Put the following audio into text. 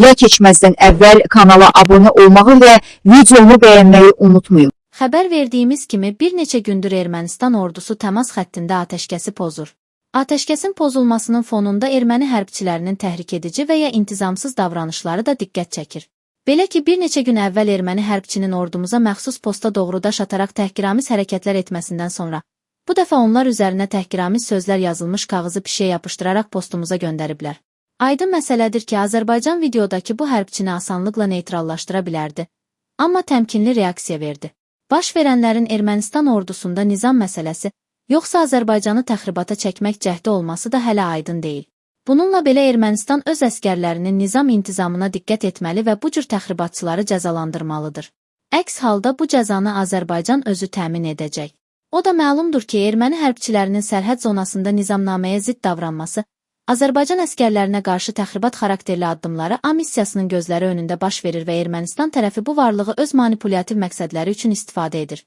videoya keçməzdən əvvəl kanala abunə olmağı və videomu bəyənməyi unutmayın. Xəbər verdiyimiz kimi bir neçə gündür Ermənistan ordusu təmas xəttində atəşkəsi pozur. Atəşkəsin pozulmasının fonunda erməni hərbçilərinin təhrik edici və ya intizamsız davranışları da diqqət çəkir. Belə ki, bir neçə gün əvvəl erməni hərbçinin ordumuza məxsus posta doğru daş ataraq təhqiramiz hərəkətlər etməsindən sonra, bu dəfə onlar üzərinə təhqiramiz sözlər yazılmış kağızı pişiyə yapışdıraraq postumuza göndəriblər. Aydın məsələdir ki, Azərbaycan videodakı bu hərbçini asanlıqla neytrallaşdıra bilərdi, amma təmkinli reaksiya verdi. Baş verənlərin Ermənistan ordusunda nizam məsələsi, yoxsa Azərbaycanı təxribata çəkmək cəhdi olması da hələ aydın deyil. Bununla belə Ermənistan öz əskərlərinin nizam intizamına diqqət etməli və bu cür təxribatçıları cəzalandırmalıdır. Əks halda bu cəzanı Azərbaycan özü təmin edəcək. O da məlumdur ki, erməni hərbçilərinin sərhəd zonasında nizamnaməyə zidd davranması, Azərbaycan əskərlərinə qarşı təxribat xarakterli addımları A missiyasının gözləri önündə baş verir və Ermənistan tərəfi bu varlığı öz manipulyativ məqsədləri üçün istifadə edir.